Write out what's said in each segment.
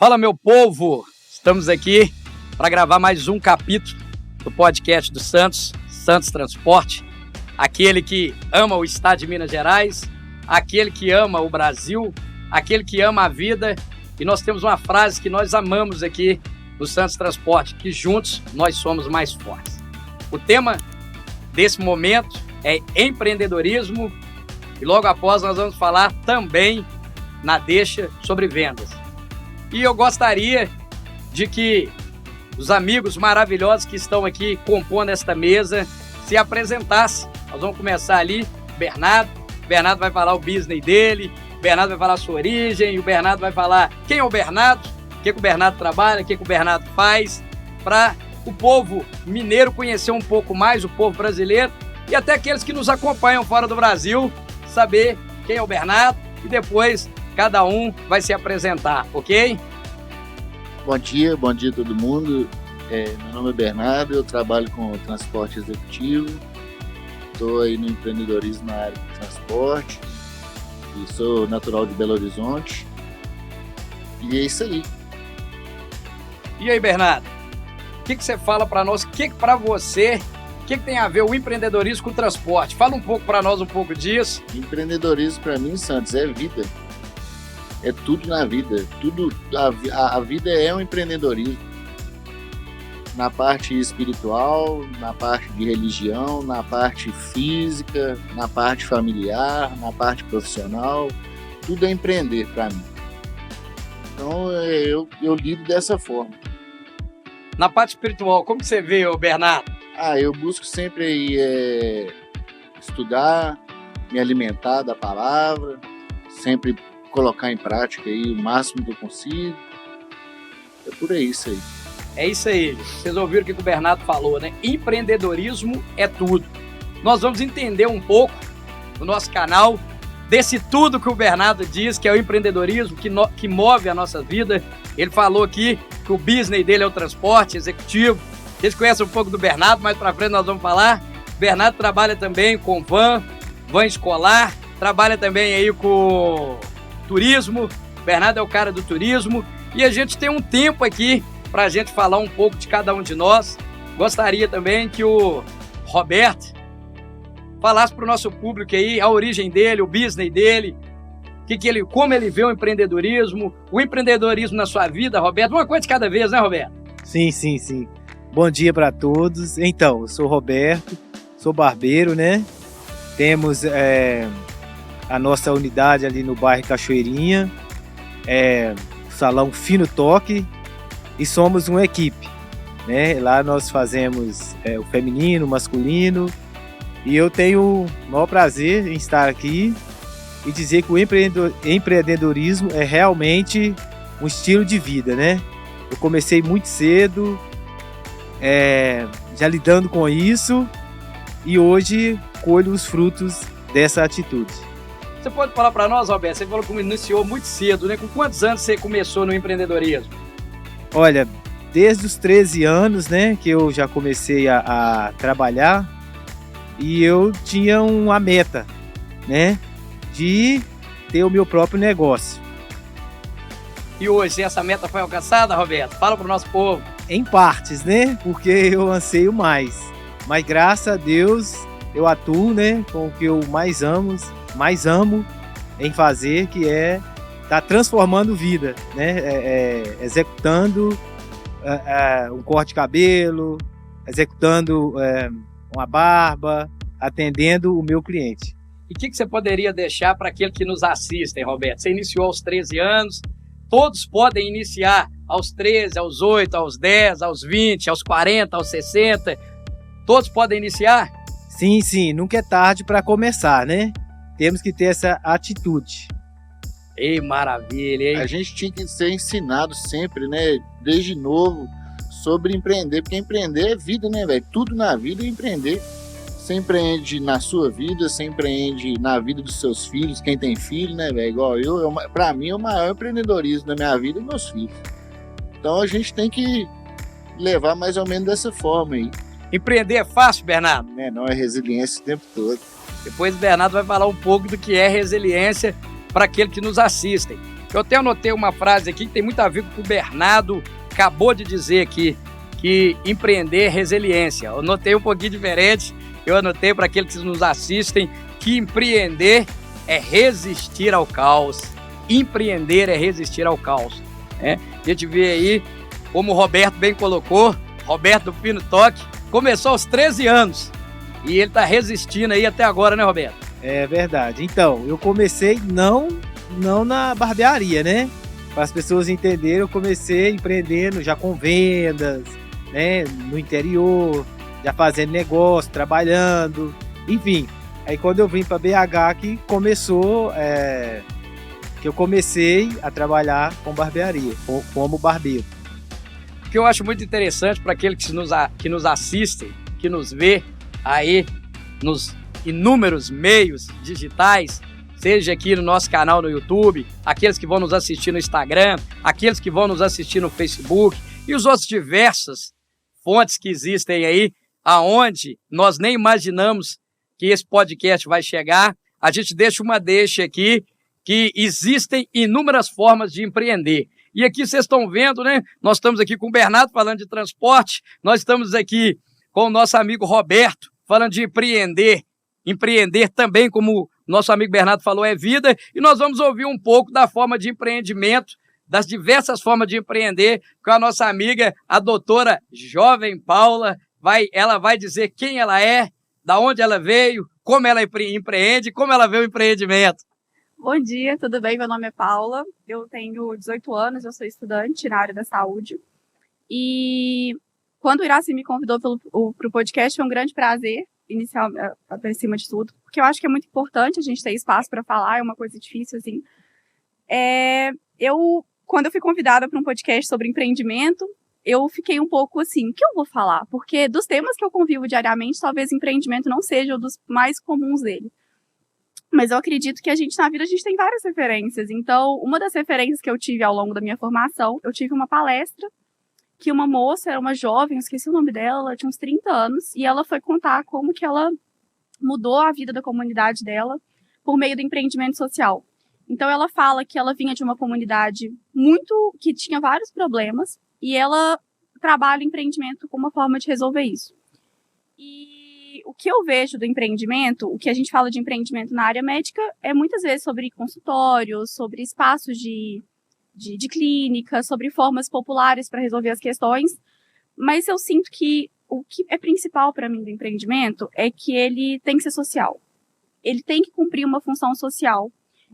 Fala, meu povo! Estamos aqui para gravar mais um capítulo do podcast do Santos Transporte, aquele que ama o estado de Minas Gerais, aquele que ama o Brasil, aquele que ama a vida. E nós temos uma frase que nós amamos aqui no Santos Transporte, que juntos nós somos mais fortes. O tema desse momento é empreendedorismo e logo após nós vamos falar também na deixa sobre vendas. E eu gostaria de que os amigos maravilhosos que estão aqui compondo esta mesa se apresentassem. Nós vamos começar ali, Bernardo. O Bernardo vai falar o business dele, o Bernardo vai falar a sua origem, o Bernardo vai falar quem é o Bernardo, o que o Bernardo trabalha, o que o Bernardo faz, para o povo mineiro conhecer um pouco mais, o povo brasileiro e até aqueles que nos acompanham fora do Brasil, saber quem é o Bernardo e depois cada um vai se apresentar, ok? Bom dia a todo mundo. Meu nome é Bernardo, eu trabalho com transporte executivo, estou aí no empreendedorismo na área de transporte e sou natural de Belo Horizonte. E é isso aí. E aí, Bernardo, o que você fala para nós? O que para você, o que tem a ver o empreendedorismo com o transporte? Fala um pouco para nós um pouco disso. Empreendedorismo para mim, Santos, é vida. É tudo na vida. A vida é um empreendedorismo. Na parte espiritual, na parte de religião, na parte física, na parte familiar, na parte profissional. Tudo é empreender para mim. Então eu lido dessa forma. Na parte espiritual, como que você vê, Bernardo? Eu busco sempre aí, estudar, me alimentar da palavra, sempre colocar em prática aí o máximo que eu consigo. É por aí isso aí. É isso aí. Vocês ouviram o que o Bernardo falou, né? Empreendedorismo é tudo. Nós vamos entender um pouco no nosso canal desse tudo que o Bernardo diz, que é o empreendedorismo, que move a nossa vida. Ele falou aqui que o business dele é o transporte executivo. Vocês conhecem um pouco do Bernardo, mais pra frente nós vamos falar. O Bernardo trabalha também com van escolar, trabalha também aí com turismo. O Bernardo é o cara do turismo. E a gente tem um tempo aqui pra gente falar um pouco de cada um de nós. Gostaria também que o Roberto falasse para o nosso público aí a origem dele, o business dele, como ele vê o empreendedorismo na sua vida, Roberto. Uma coisa de cada vez, né, Roberto? Sim. Bom dia para todos. Então, eu sou Roberto, sou barbeiro, né? Temos a nossa unidade ali no bairro Cachoeirinha, Salão Fino Toque, e somos uma equipe, né? Lá nós fazemos o feminino, o masculino. E eu tenho o maior prazer em estar aqui e dizer que o empreendedorismo é realmente um estilo de vida, né? Eu comecei muito cedo, já lidando com isso, e hoje colho os frutos dessa atitude. Você pode falar para nós, Roberto, você falou que iniciou muito cedo, né? Com quantos anos você começou no empreendedorismo? Olha, desde os 13 anos, né, que eu já comecei a trabalhar. E eu tinha uma meta, né, de ter o meu próprio negócio. E hoje essa meta foi alcançada, Roberto? Fala para o nosso povo. Em partes, né, porque eu anseio mais. Mas graças a Deus eu atuo, né, com o que eu mais amo em fazer, que é estar transformando vida, né, executando um corte de cabelo, executando uma barba, atendendo o meu cliente. E o que você poderia deixar para aquele que nos assistem, Roberto? Você iniciou aos 13 anos, todos podem iniciar aos 13, aos 8, aos 10, aos 20, aos 40, aos 60, todos podem iniciar? Sim, nunca é tarde para começar, né? Temos que ter essa atitude. Ei, maravilha, hein? A gente tinha que ser ensinado sempre, né, desde novo, sobre empreender, porque empreender é vida, né, velho? Tudo na vida é empreender. Você empreende na sua vida, você empreende na vida dos seus filhos, quem tem filho, né, velho? Igual pra mim, o maior empreendedorismo da minha vida é meus filhos. Então a gente tem que levar mais ou menos dessa forma aí. Empreender é fácil, Bernardo? Não, é resiliência o tempo todo. Depois o Bernardo vai falar um pouco do que é resiliência para aqueles que nos assistem. Eu até anotei uma frase aqui que tem muito a ver com o que o Bernardo acabou de dizer aqui, que empreender é resiliência. Eu anotei um pouquinho diferente, eu anotei para aqueles que nos assistem que empreender é resistir ao caos. Empreender é resistir ao caos. A gente vê aí, como o Roberto bem colocou, Roberto do Pino Toque, começou aos 13 anos e ele está resistindo aí até agora, né, Roberto? É verdade. Então, eu comecei não na barbearia, né? Para as pessoas entenderem, eu comecei empreendendo já com vendas, né? No interior, já fazendo negócio, trabalhando, enfim. Aí quando eu vim para BH que começou, que eu comecei a trabalhar com barbearia, como barbeiro. O que eu acho muito interessante para aqueles que nos assistem, que nos vê aí nos inúmeros meios digitais, seja aqui no nosso canal no YouTube, aqueles que vão nos assistir no Instagram, aqueles que vão nos assistir no Facebook e os outros diversas fontes que existem aí, aonde nós nem imaginamos que esse podcast vai chegar. A gente deixa uma deixa aqui que existem inúmeras formas de empreender. E aqui vocês estão vendo, né? Nós estamos aqui com o Bernardo falando de transporte, nós estamos aqui com o nosso amigo Roberto falando de empreender. Empreender também, como nosso amigo Bernardo falou, é vida. E nós vamos ouvir um pouco da forma de empreendimento, das diversas formas de empreender, com a nossa amiga, a doutora Jovem Paula. Ela vai dizer quem ela é, da onde ela veio, como ela empreende, como ela vê o empreendimento. Bom dia, tudo bem? Meu nome é Paula, eu tenho 18 anos, eu sou estudante na área da saúde. E quando o Iraci me convidou para o podcast, foi um grande prazer, acima de tudo, porque eu acho que é muito importante a gente ter espaço para falar, é uma coisa difícil, assim. Quando eu fui convidada para um podcast sobre empreendimento, eu fiquei um pouco assim, o que eu vou falar? Porque dos temas que eu convivo diariamente, talvez empreendimento não seja um dos mais comuns dele. Mas eu acredito que na vida a gente tem várias referências. Então, uma das referências que eu tive ao longo da minha formação, eu tive uma palestra que uma moça, era uma jovem, eu esqueci o nome dela, ela tinha uns 30 anos, e ela foi contar como que ela mudou a vida da comunidade dela por meio do empreendimento social. Então, ela fala que ela vinha de uma comunidade que tinha vários problemas, e ela trabalha empreendimento como uma forma de resolver isso. E o que eu vejo do empreendimento, o que a gente fala de empreendimento na área médica, é muitas vezes sobre consultórios, sobre espaços de clínica, sobre formas populares para resolver as questões, mas eu sinto que o que é principal para mim do empreendimento é que ele tem que ser social. Ele tem que cumprir uma função social.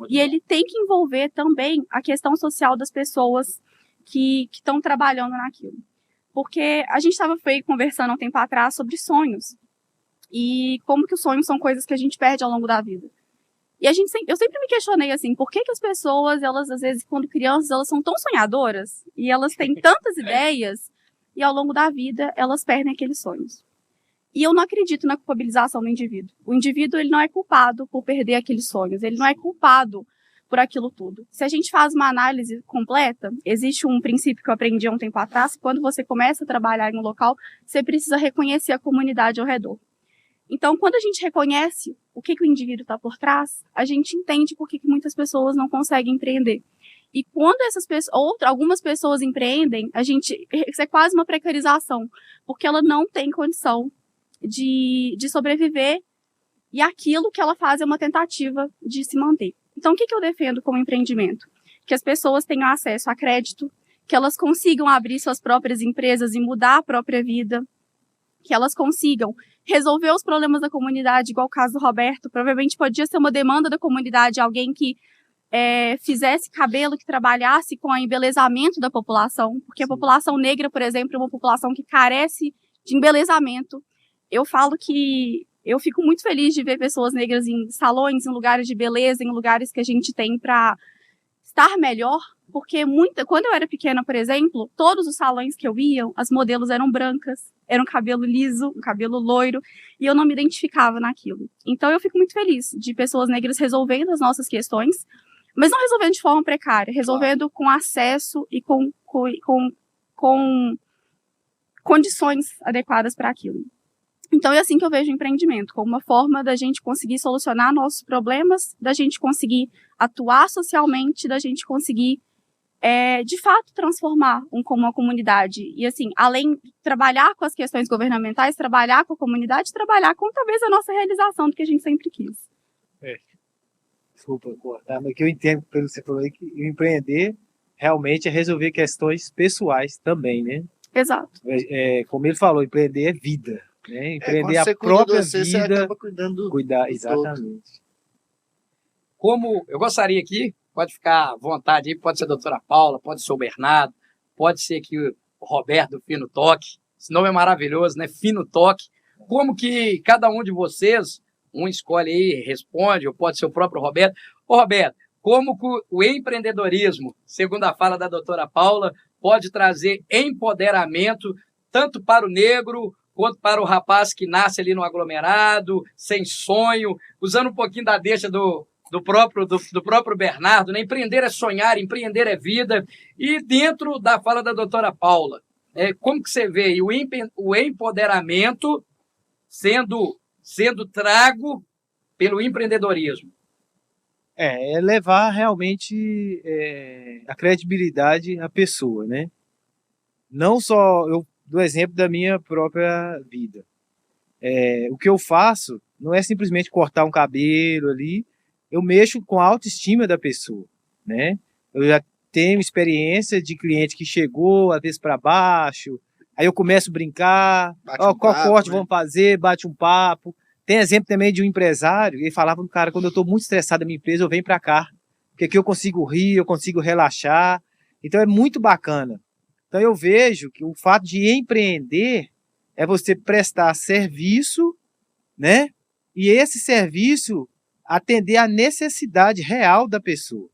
E ele tem que envolver também a questão social das pessoas que estão trabalhando naquilo. Porque a gente estava conversando há um tempo atrás sobre sonhos. E como que os sonhos são coisas que a gente perde ao longo da vida. E eu sempre me questionei assim, por que as pessoas, elas às vezes, quando crianças, elas são tão sonhadoras, e elas têm tantas ideias, e ao longo da vida, elas perdem aqueles sonhos. E eu não acredito na culpabilização do indivíduo. O indivíduo, ele não é culpado por perder aqueles sonhos, ele não é culpado por aquilo tudo. Se a gente faz uma análise completa, existe um princípio que eu aprendi há um tempo atrás, que quando você começa a trabalhar em um local, você precisa reconhecer a comunidade ao redor. Então, quando a gente reconhece o que o indivíduo está por trás, a gente entende por que muitas pessoas não conseguem empreender. E quando algumas pessoas empreendem, isso é quase uma precarização, porque ela não tem condição de sobreviver e aquilo que ela faz é uma tentativa de se manter. Então, o que eu defendo como empreendimento? Que as pessoas tenham acesso a crédito, que elas consigam abrir suas próprias empresas e mudar a própria vida, que elas consigam resolver os problemas da comunidade, igual o caso do Roberto. Provavelmente podia ser uma demanda da comunidade, alguém que fizesse cabelo, que trabalhasse com o embelezamento da população, porque a população negra, por exemplo, é uma população que carece de embelezamento. Eu falo que eu fico muito feliz de ver pessoas negras em salões, em lugares de beleza, em lugares que a gente tem para estar melhor, porque quando eu era pequena, por exemplo, todos os salões que eu ia, as modelos eram brancas, era um cabelo liso, um cabelo loiro, e eu não me identificava naquilo. Então eu fico muito feliz de pessoas negras resolvendo as nossas questões, mas não resolvendo de forma precária, resolvendo com acesso e com condições adequadas para aquilo. Então é assim que eu vejo o empreendimento, como uma forma da gente conseguir solucionar nossos problemas, da gente conseguir atuar socialmente, da gente conseguir, de fato, transformar uma comunidade. E assim, além de trabalhar com as questões governamentais, trabalhar com a comunidade, trabalhar com talvez a nossa realização do que a gente sempre quis. Desculpa cortar, mas que eu entendo pelo que você falou aí, que o empreender realmente é resolver questões pessoais também, né? Exato. Como ele falou, empreender é vida, né? Empreender quando a própria você vida, acaba cuidando cuidar, do exatamente. Como eu gostaria aqui, pode ficar à vontade aí, pode ser a doutora Paula, pode ser o Bernardo, pode ser aqui o Roberto do Fino Toque, esse nome é maravilhoso, né? Fino Toque. Como que cada um de vocês, um escolhe aí, responde, ou pode ser o próprio Roberto. Ô Roberto, como que o empreendedorismo, segundo a fala da doutora Paula, pode trazer empoderamento tanto para o negro quanto para o rapaz que nasce ali no aglomerado, sem sonho, usando um pouquinho da deixa do próprio Bernardo, né? Empreender é sonhar, empreender é vida. E dentro da fala da doutora Paula, como que você vê aí o empoderamento sendo trago pelo empreendedorismo? É levar realmente a credibilidade à pessoa, né? Não só, eu dou exemplo da minha própria vida. O que eu faço não é simplesmente cortar um cabelo ali, eu mexo com a autoestima da pessoa, né? Eu já tenho experiência de cliente que chegou, às vezes para baixo, aí eu começo a brincar, qual corte vamos fazer, bate um papo. Tem exemplo também de um empresário, ele falava do cara, quando eu estou muito estressado da minha empresa, eu venho para cá, porque aqui eu consigo rir, eu consigo relaxar, então é muito bacana. Então eu vejo que o fato de empreender é você prestar serviço, né? E esse serviço atender à necessidade real da pessoa.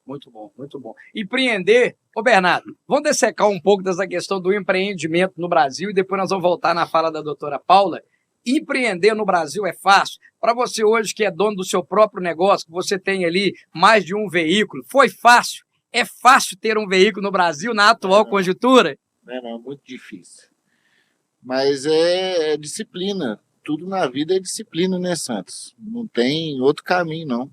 Muito bom, muito bom. Empreender, ô Bernardo, vamos dessecar um pouco dessa questão do empreendimento no Brasil e depois nós vamos voltar na fala da doutora Paula. Empreender no Brasil é fácil? Para você hoje que é dono do seu próprio negócio, que você tem ali mais de um veículo, foi fácil? É fácil ter um veículo no Brasil na atual conjuntura? Não, muito difícil. Mas é disciplina. Tudo na vida é disciplina, né, Santos? Não tem outro caminho, não.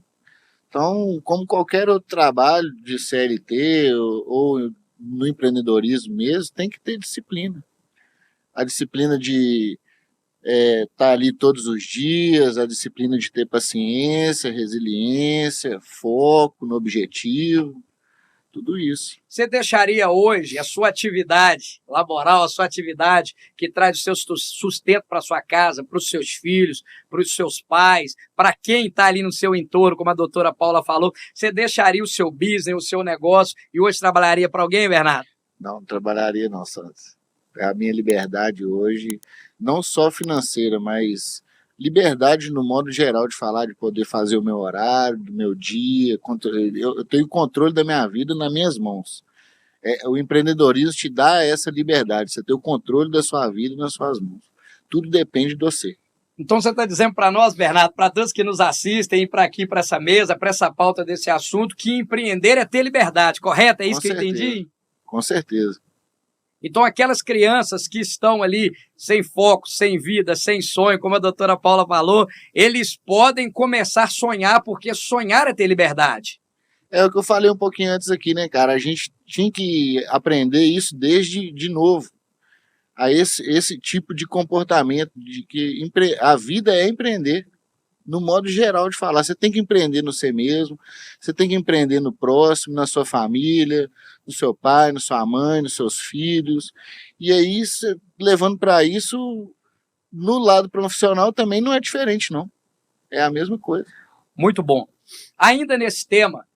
Então, como qualquer outro trabalho de CLT ou no empreendedorismo mesmo, tem que ter disciplina. A disciplina de estar ali todos os dias, a disciplina de ter paciência, resiliência, foco no objetivo, tudo isso. Você deixaria hoje a sua atividade laboral, a sua atividade que traz o seu sustento para sua casa, para os seus filhos, para os seus pais, para quem está ali no seu entorno, como a doutora Paula falou, você deixaria o seu business, o seu negócio e hoje trabalharia para alguém, Bernardo? Não trabalharia não, Santos. É a minha liberdade hoje, não só financeira, mas liberdade no modo geral de falar, de poder fazer o meu horário, do meu dia. Eu tenho controle da minha vida nas minhas mãos. O empreendedorismo te dá essa liberdade, você tem o controle da sua vida nas suas mãos. Tudo depende de você. Então você está dizendo para nós, Bernardo, para todos que nos assistem, para aqui, para essa mesa, para essa pauta desse assunto, que empreender é ter liberdade, correto? É isso que eu entendi? Com certeza. Então, aquelas crianças que estão ali sem foco, sem vida, sem sonho, como a doutora Paula falou, eles podem começar a sonhar, porque sonhar é ter liberdade. É o que eu falei um pouquinho antes aqui, né, cara? A gente tinha que aprender isso desde de novo. A esse tipo de comportamento, de que a vida é empreender. No modo geral de falar, você tem que empreender no você mesmo, você tem que empreender no próximo, na sua família, no seu pai, na sua mãe, nos seus filhos. E aí, levando para isso, no lado profissional também não é diferente, não. É a mesma coisa. Muito bom. Ainda nesse tema,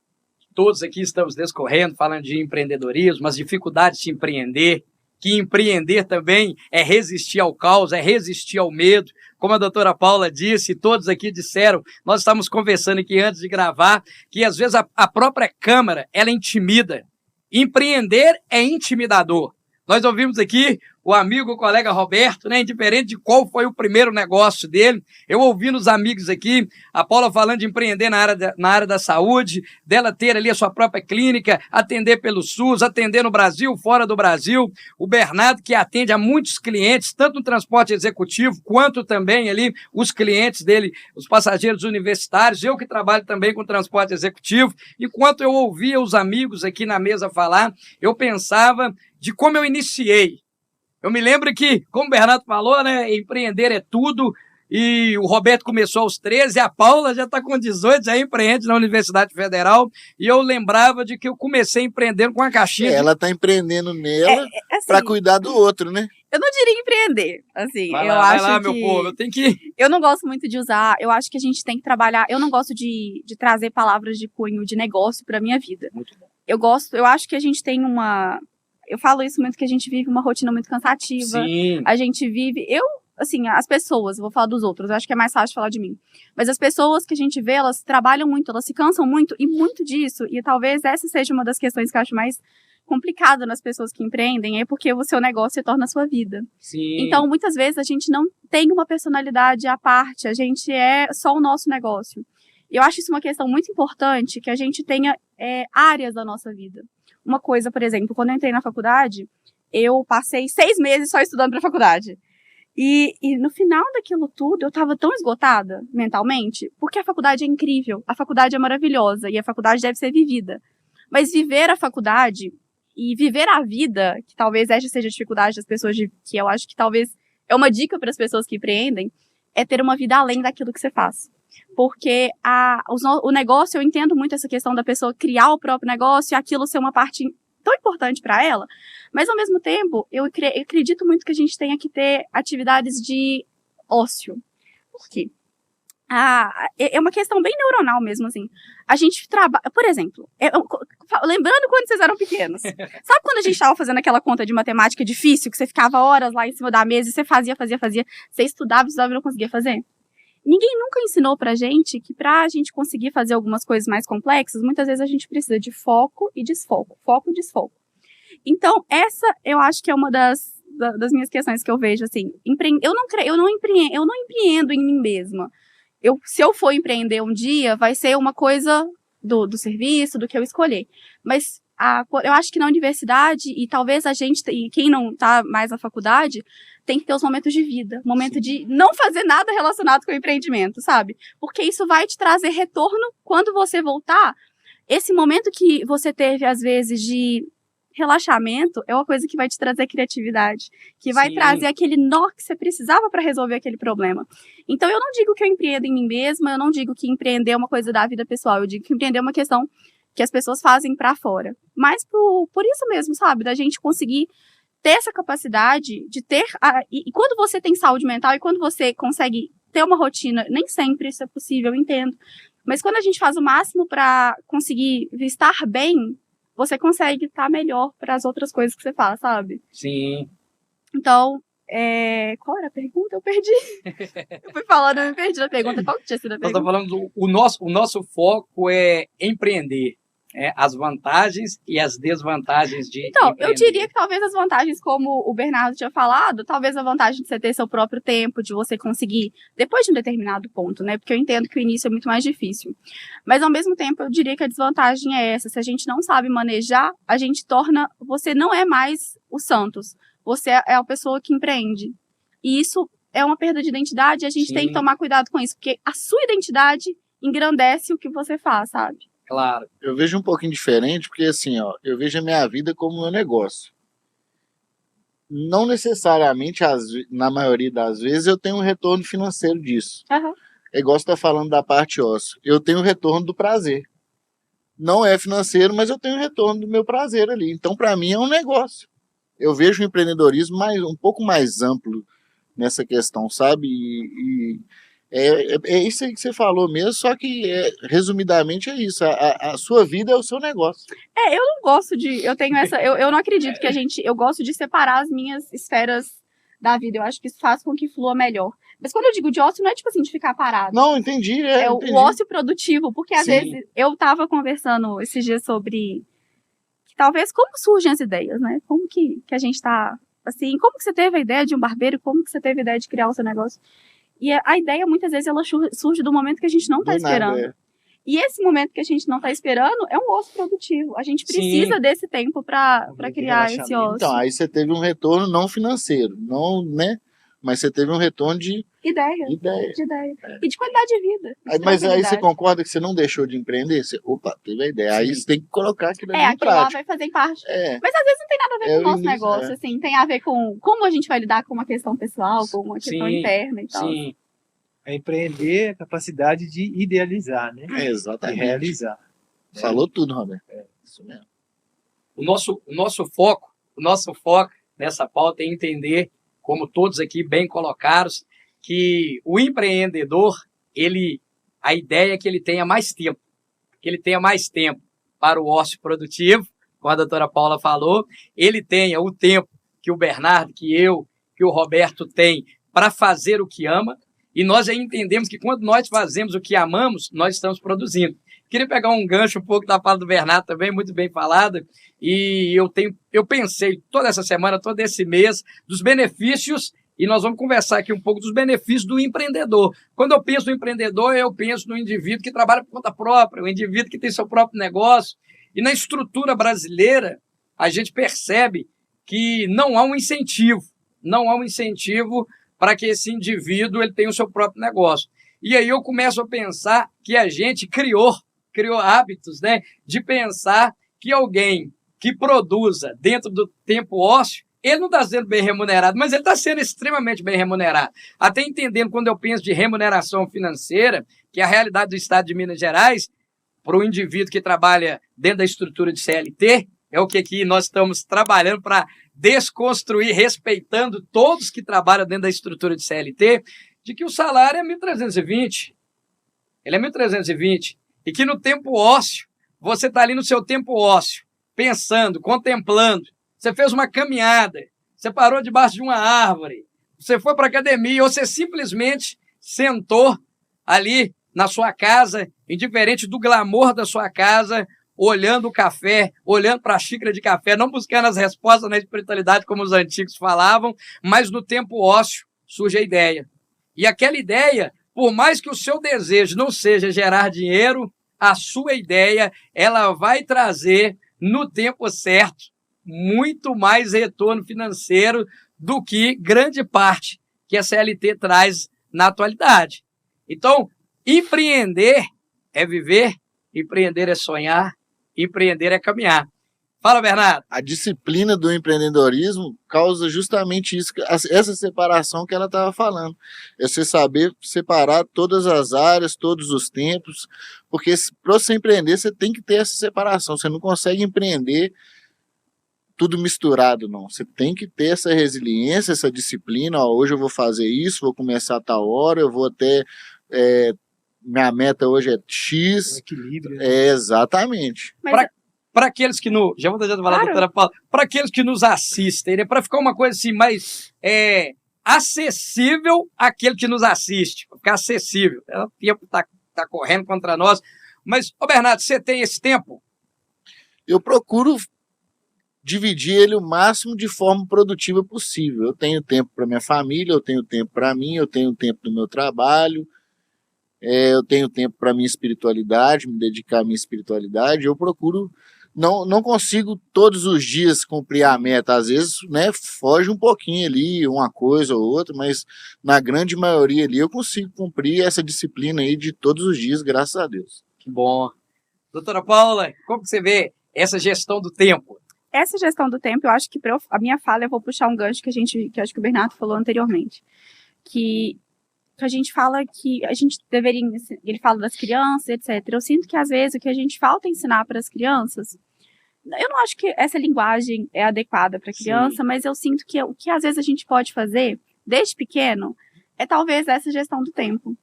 todos aqui estamos discorrendo, falando de empreendedorismo, as dificuldades de empreender, que empreender também é resistir ao caos, é resistir ao medo. Como a doutora Paula disse, todos aqui disseram, nós estávamos conversando aqui antes de gravar, que às vezes a própria câmera, ela intimida. Empreender é intimidador. Nós ouvimos aqui o amigo, o colega Roberto, né? Indiferente de qual foi o primeiro negócio dele. Eu ouvindo os amigos aqui, a Paula falando de empreender na área da saúde, dela ter ali a sua própria clínica, atender pelo SUS, atender no Brasil, fora do Brasil. O Bernardo, que atende a muitos clientes, tanto no transporte executivo, quanto também ali os clientes dele, os passageiros universitários. Eu que trabalho também com transporte executivo. Enquanto eu ouvia os amigos aqui na mesa falar, eu pensava de como eu iniciei. Eu me lembro que, como o Bernardo falou, né, empreender é tudo, e o Roberto começou aos 13, a Paula já está com 18, já empreende na Universidade Federal, e eu lembrava de que eu comecei empreendendo com a caixinha. Ela está empreendendo nela assim, para cuidar do outro, né? Eu não diria empreender, assim, Vai eu lá, acho vai lá, que... meu povo, eu tenho que... Eu não gosto muito de usar, eu acho que a gente tem que trabalhar, eu não gosto de trazer palavras de cunho de negócio para minha vida. Muito bom. Eu acho que a gente tem eu falo isso muito, que a gente vive uma rotina muito cansativa. Sim. A gente vive, assim, as pessoas, eu vou falar dos outros, eu acho que é mais fácil falar de mim. Mas as pessoas que a gente vê, elas trabalham muito, elas se cansam muito, e muito disso, e talvez essa seja uma das questões que eu acho mais complicada nas pessoas que empreendem, é porque o seu negócio se torna a sua vida. Sim. Então, muitas vezes, a gente não tem uma personalidade à parte, a gente é só o nosso negócio. E eu acho isso uma questão muito importante, que a gente tenha áreas da nossa vida. Uma coisa, por exemplo, quando eu entrei na faculdade, eu passei 6 meses só estudando para a faculdade. E no final daquilo tudo, eu estava tão esgotada mentalmente, porque a faculdade é incrível, a faculdade é maravilhosa e a faculdade deve ser vivida. Mas viver a faculdade e viver a vida, que talvez essa seja a dificuldade das pessoas, que eu acho que talvez é uma dica para as pessoas que empreendem, é ter uma vida além daquilo que você faz. Porque o negócio, eu entendo muito essa questão da pessoa criar o próprio negócio e aquilo ser uma parte tão importante para ela, mas ao mesmo tempo, eu acredito muito que a gente tenha que ter atividades de ócio. Por quê? É uma questão bem neuronal mesmo, assim. A gente trabalha, por exemplo, lembrando quando vocês eram pequenos, sabe quando a gente estava fazendo aquela conta de matemática difícil, que você ficava horas lá em cima da mesa e você fazia, você estudava e não conseguia fazer? Ninguém nunca ensinou pra gente que pra gente conseguir fazer algumas coisas mais complexas, muitas vezes a gente precisa de foco e desfoco. Foco e desfoco. Então, essa eu acho que é uma das minhas questões que eu vejo, assim. Eu não empreendo em mim mesma. Se eu for empreender um dia, vai ser uma coisa do serviço, do que eu escolher. Mas eu acho que na universidade, e talvez a gente, e quem não tá mais na faculdade, tem que ter os momentos de vida. Momento de não fazer nada relacionado com o empreendimento, sabe? Porque isso vai te trazer retorno quando você voltar. Esse momento que você teve, às vezes, de relaxamento, é uma coisa que vai te trazer criatividade. Que vai trazer aquele nó que você precisava para resolver aquele problema. Então, eu não digo que eu empreendo em mim mesma, eu não digo que empreender é uma coisa da vida pessoal. Eu digo que empreender é uma questão que as pessoas fazem para fora. Mas por isso mesmo, sabe? Da gente conseguir ter essa capacidade de ter... E quando você tem saúde mental e quando você consegue ter uma rotina, nem sempre isso é possível, eu entendo. Mas quando a gente faz o máximo para conseguir estar bem, você consegue estar melhor para as outras coisas que você faz, sabe? Sim. Então, qual era a pergunta? Eu perdi. Eu fui falando, eu me perdi na pergunta. Qual que tinha sido a pergunta? Nós estamos falando o nosso foco é empreender. As vantagens e as desvantagens de Então, empreender. eu diria que talvez as vantagens, como o Bernardo tinha falado, talvez a vantagem de você ter seu próprio tempo, de você conseguir, depois de um determinado ponto, né? Porque eu entendo que o início é muito mais difícil. Mas, ao mesmo tempo, eu diria que a desvantagem é essa. Se a gente não sabe manejar, a gente você não é mais o Santos. Você é a pessoa que empreende. E isso é uma perda de identidade e a gente tem que tomar cuidado com isso. Porque a sua identidade engrandece o que você faz, sabe? Claro. Eu vejo um pouquinho diferente, porque assim, eu vejo a minha vida como meu negócio. Não necessariamente, na maioria das vezes, eu tenho um retorno financeiro disso. Uhum. É igual você está falando da parte óssea. Eu tenho o retorno do prazer. Não é financeiro, mas eu tenho o retorno do meu prazer ali. Então, para mim, é um negócio. Eu vejo o empreendedorismo um pouco mais amplo nessa questão, sabe? É isso aí que você falou mesmo, só que resumidamente é isso. A sua vida é o seu negócio. Eu não gosto eu tenho essa, eu não acredito que eu gosto de separar as minhas esferas da vida. Eu acho que isso faz com que flua melhor. Mas quando eu digo de ócio, não é tipo assim, de ficar parado. Não, entendi. O ócio produtivo, porque às vezes eu tava conversando esses dias sobre que talvez como surgem as ideias, né? Como que a gente tá assim, como que você teve a ideia de um barbeiro? Como que você teve a ideia de criar o seu negócio? E a ideia, muitas vezes, ela surge do momento que a gente não está esperando. Nada, E esse momento que a gente não está esperando é um ócio produtivo. A gente precisa desse tempo para criar esse ócio. Então, aí você teve um retorno não financeiro, não, né? Mas você teve um retorno de ideia. De ideia. E de qualidade de vida. Mas aí você concorda que você não deixou de empreender? Opa, teve a ideia. Aí você tem que colocar aquilo ali em aquilo lá prática. vai fazer parte. É. Mas às vezes não tem nada a ver com o nosso início, negócio, assim. Tem a ver com como a gente vai lidar com uma questão pessoal, com uma questão interna e tal. Sim. É empreender a capacidade de idealizar, né? Exatamente. De realizar. Falou tudo, Roberto. Isso mesmo. O nosso foco nessa pauta é entender, como todos aqui bem colocados, que o empreendedor, a ideia é que ele tenha mais tempo, para o ócio produtivo, como a doutora Paula falou, ele tenha o tempo que o Bernardo, que eu, que o Roberto tem para fazer o que ama, e nós aí entendemos que quando nós fazemos o que amamos, nós estamos produzindo. Queria pegar um gancho um pouco da fala do Bernardo também, muito bem falada, e eu pensei toda essa semana, todo esse mês, dos benefícios, e nós vamos conversar aqui um pouco dos benefícios do empreendedor. Quando eu penso no empreendedor, eu penso no indivíduo que trabalha por conta própria, o indivíduo que tem seu próprio negócio, e na estrutura brasileira, a gente percebe que não há um incentivo para que esse indivíduo ele tenha o seu próprio negócio. E aí eu começo a pensar que a gente criou hábitos, né, de pensar que alguém que produza dentro do tempo ósseo, ele não está sendo bem remunerado, mas ele está sendo extremamente bem remunerado. Até entendendo, quando eu penso de remuneração financeira, que é a realidade do Estado de Minas Gerais, para o indivíduo que trabalha dentro da estrutura de CLT, é o que aqui nós estamos trabalhando para desconstruir, respeitando todos que trabalham dentro da estrutura de CLT, de que o salário é 1.320. Ele é 1.320. E que no tempo ósseo, você está ali no seu tempo ósseo, pensando, contemplando. Você fez uma caminhada, você parou debaixo de uma árvore, você foi para a academia, ou você simplesmente sentou ali na sua casa, indiferente do glamour da sua casa, olhando o café, olhando para a xícara de café, não buscando as respostas na espiritualidade como os antigos falavam, mas no tempo ósseo surge a ideia. E aquela ideia, por mais que o seu desejo não seja gerar dinheiro, a sua ideia, ela vai trazer no tempo certo muito mais retorno financeiro do que grande parte que a CLT traz na atualidade. Então, empreender é viver, empreender é sonhar, empreender é caminhar. Fala, Bernardo. A disciplina do empreendedorismo causa justamente isso, essa separação que ela estava falando. É você saber separar todas as áreas, todos os tempos, porque para você empreender, você tem que ter essa separação. Você não consegue empreender tudo misturado, não. Você tem que ter essa resiliência, essa disciplina. Ó, hoje eu vou fazer isso, vou começar a tal hora, eu vou até... minha meta hoje é X. Equilíbrio. Exatamente. Para aqueles que já vou deixar de falar, doutora Paula, para aqueles que nos assistem, né, para ficar uma coisa assim mais acessível àquele que nos assiste, para ficar acessível. O tempo está correndo contra nós. Mas, Bernardo, você tem esse tempo? Eu procuro dividir ele o máximo de forma produtiva possível. Eu tenho tempo para minha família, eu tenho tempo para mim, eu tenho tempo do meu trabalho, eu tenho tempo para minha espiritualidade, me dedicar à minha espiritualidade. Eu procuro, não consigo todos os dias cumprir a meta, às vezes, né, foge um pouquinho ali, uma coisa ou outra, mas na grande maioria ali eu consigo cumprir essa disciplina aí de todos os dias, graças a Deus. Que bom. Doutora Paula, como que você vê essa gestão do tempo? Essa gestão do tempo, eu acho que a minha fala, eu vou puxar um gancho que acho que o Bernardo falou anteriormente, que a gente fala que a gente deveria, ele fala das crianças, etc. Eu sinto que às vezes o que a gente falta ensinar para as crianças, eu não acho que essa linguagem é adequada para a criança, mas eu sinto que o que às vezes a gente pode fazer desde pequeno é talvez essa gestão do tempo,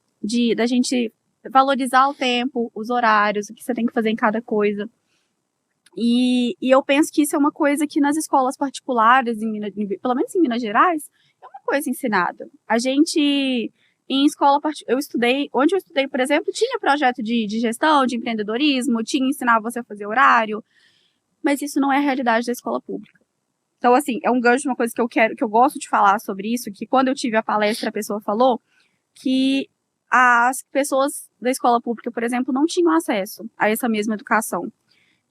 da gente valorizar o tempo, os horários, o que você tem que fazer em cada coisa. E eu penso que isso é uma coisa que nas escolas particulares, pelo menos em Minas Gerais, é uma coisa ensinada. A gente, em escola particular, onde eu estudei, por exemplo, tinha projeto de gestão, de empreendedorismo, ensinava você a fazer horário, mas isso não é a realidade da escola pública. Então, assim, é um gancho, uma coisa que eu gosto de falar sobre isso, que quando eu tive a palestra, a pessoa falou que as pessoas da escola pública, por exemplo, não tinham acesso a essa mesma educação.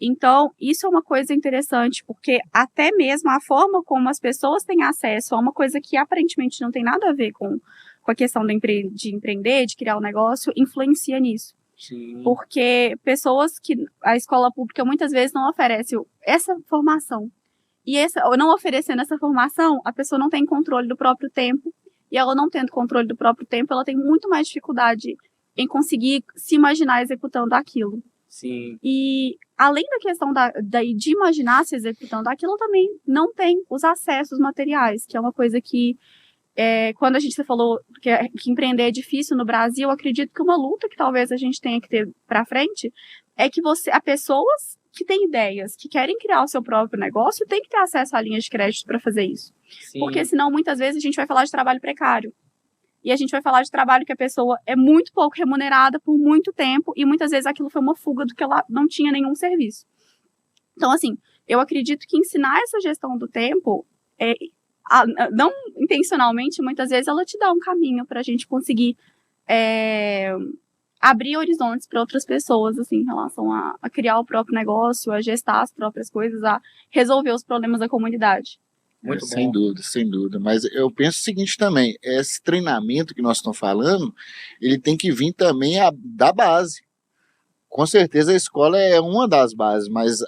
Então, isso é uma coisa interessante, porque até mesmo a forma como as pessoas têm acesso a uma coisa que aparentemente não tem nada a ver com a questão de empreender, de criar um negócio, influencia nisso. Sim. Porque pessoas que a escola pública muitas vezes não oferece essa formação. Ou não oferecendo essa formação, a pessoa não tem controle do próprio tempo. E ela não tendo controle do próprio tempo, ela tem muito mais dificuldade em conseguir se imaginar executando aquilo. Sim. E além da questão de imaginar se executando aquilo, também não tem os acessos materiais, que é uma coisa que, quando a gente falou que empreender é difícil no Brasil, eu acredito que uma luta que talvez a gente tenha que ter para frente é que a pessoas que têm ideias, que querem criar o seu próprio negócio, tem que ter acesso a linhas de crédito para fazer isso. Sim. Porque senão, muitas vezes, a gente vai falar de trabalho precário. E a gente vai falar de trabalho que a pessoa é muito pouco remunerada por muito tempo, e muitas vezes aquilo foi uma fuga do que ela não tinha nenhum serviço. Então, assim, eu acredito que ensinar essa gestão do tempo, não intencionalmente, muitas vezes ela te dá um caminho para a gente conseguir abrir horizontes para outras pessoas, assim, em relação a criar o próprio negócio, a gestar as próprias coisas, a resolver os problemas da comunidade. Muito bom. Sem dúvida, sem dúvida. Mas eu penso o seguinte também, esse treinamento que nós estamos falando, ele tem que vir também da base. Com certeza a escola é uma das bases, mas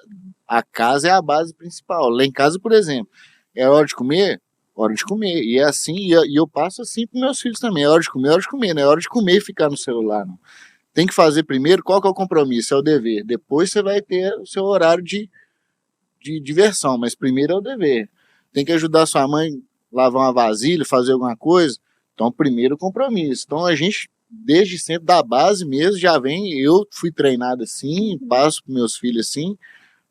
a casa é a base principal. Lá em casa, por exemplo, é hora de comer? Hora de comer. E é assim, e eu passo assim para meus filhos também. É hora de comer, não é hora de comer e ficar no celular, não. Tem que fazer primeiro, qual que é o compromisso? É o dever. Depois você vai ter o seu horário de diversão, mas primeiro é o dever. Tem que ajudar sua mãe a lavar uma vasilha, fazer alguma coisa. Então, primeiro o compromisso. Então, a gente, desde sempre, da base mesmo, já vem. Eu fui treinado assim, passo para meus filhos assim,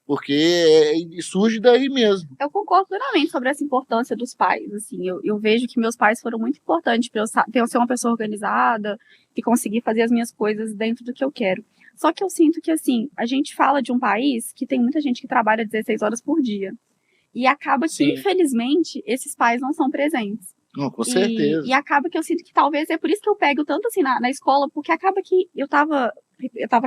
porque surge daí mesmo. Eu concordo plenamente sobre essa importância dos pais. Assim, eu vejo que meus pais foram muito importantes para eu ser uma pessoa organizada e conseguir fazer as minhas coisas dentro do que eu quero. Só que eu sinto que, assim, a gente fala de um país que tem muita gente que trabalha 16 horas por dia. E acaba que, Sim. Infelizmente, esses pais não são presentes. Não, com certeza. E acaba que eu sinto que talvez é por isso que eu pego tanto assim na escola, porque acaba que eu tava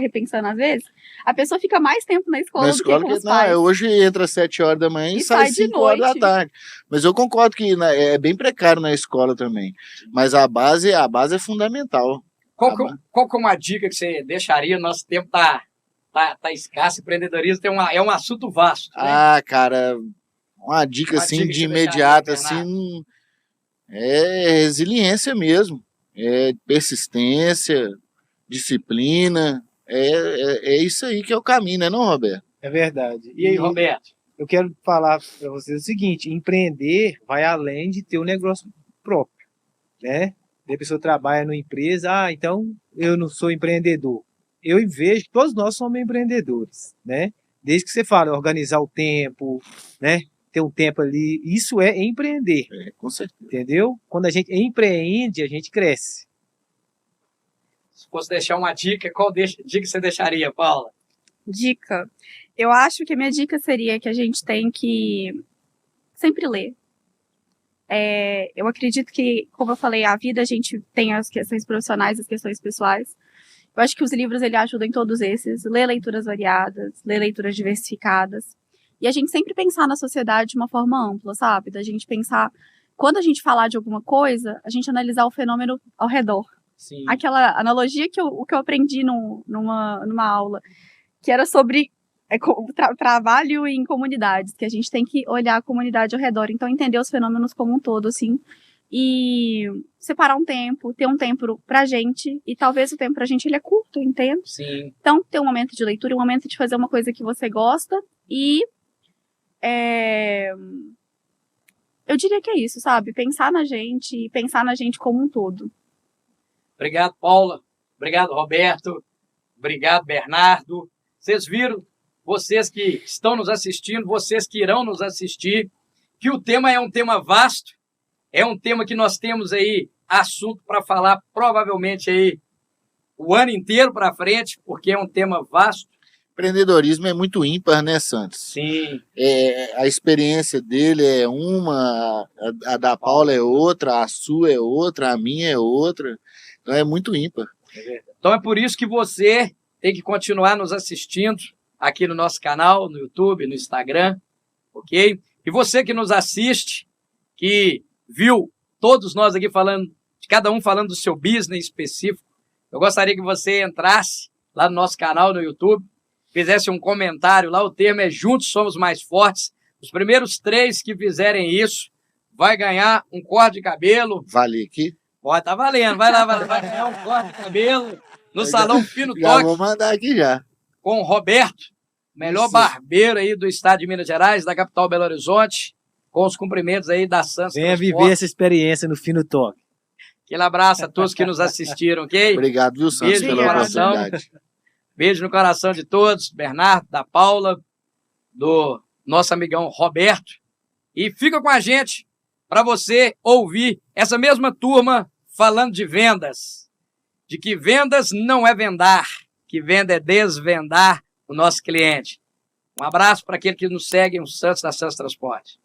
repensando às vezes, a pessoa fica mais tempo na escola do que com os pais. Hoje entra às 7 horas da manhã e sai de 5 horas da tarde. Mas eu concordo que é bem precário na escola também. Mas a base é fundamental. Qual que é uma dica que você deixaria? Nosso tempo tá escasso, empreendedorismo é um assunto vasto. Né? Ah, cara, uma dica assim de imediato, assim, é resiliência mesmo. É persistência, disciplina. É isso aí que é o caminho, né, não, Roberto? É verdade. E aí, Roberto? Eu quero falar para vocês o seguinte: empreender vai além de ter um negócio próprio, né? A pessoa trabalha numa empresa, então eu não sou empreendedor. Eu vejo que todos nós somos empreendedores, né? Desde que você fala, organizar o tempo, né? Ter um tempo ali, isso é empreender. Com certeza. Entendeu? Quando a gente empreende, a gente cresce. Se fosse deixar uma dica, qual dica você deixaria, Paula? Dica. Eu acho que a minha dica seria que a gente tem que sempre ler. Eu acredito que, como eu falei, a vida a gente tem as questões profissionais, as questões pessoais. Eu acho que os livros ele ajudam em todos esses. Ler leituras variadas, ler leituras diversificadas. E a gente sempre pensar na sociedade de uma forma ampla, sabe? Da gente pensar, quando a gente falar de alguma coisa, a gente analisar o fenômeno ao redor. Sim. Aquela analogia que eu aprendi numa aula, que era sobre trabalho em comunidades, que a gente tem que olhar a comunidade ao redor, então entender os fenômenos como um todo, assim, e separar um tempo, ter um tempo pra gente, e talvez o tempo pra gente ele é curto, eu entendo. Sim. Então, ter um momento de leitura, um momento de fazer uma coisa que você gosta, e eu diria que é isso, sabe? Pensar na gente e pensar na gente como um todo. Obrigado, Paula. Obrigado, Roberto. Obrigado, Bernardo. Vocês viram, vocês que estão nos assistindo, vocês que irão nos assistir, que o tema é um tema vasto, é um tema que nós temos aí assunto para falar provavelmente aí o ano inteiro para frente, porque é um tema vasto. Empreendedorismo é muito ímpar, né, Santos? Sim. A experiência dele é uma, a da Paula é outra, a sua é outra, a minha é outra. Então é muito ímpar. Então é por isso que você tem que continuar nos assistindo aqui no nosso canal, no YouTube, no Instagram, ok? E você que nos assiste, que viu todos nós aqui falando, cada um falando do seu business específico, eu gostaria que você entrasse lá no nosso canal no YouTube, fizesse um comentário lá, o termo é Juntos Somos Mais Fortes. Os primeiros 3 que fizerem isso vai ganhar um corte de cabelo. Vale aqui? Pode, tá valendo, vai lá, vai ganhar um corte de cabelo no Salão Fino Já Toque vou mandar aqui já. com o Roberto, melhor Isso. barbeiro aí do estado de Minas Gerais, da capital Belo Horizonte, com os cumprimentos aí da Santos Venha Transporte. viver essa experiência no Fino Toque. Aquele abraço a todos que nos assistiram, ok? Obrigado, viu, Santos, Beijo pela no coração. oportunidade. Beijo no coração de todos, Bernardo, da Paula, do nosso amigão Roberto. E fica com a gente para você ouvir essa mesma turma falando de vendas. De que vendas não é vendar, que venda é desvendar o nosso cliente. Um abraço para aquele que nos segue, o Santos da Santos Transporte.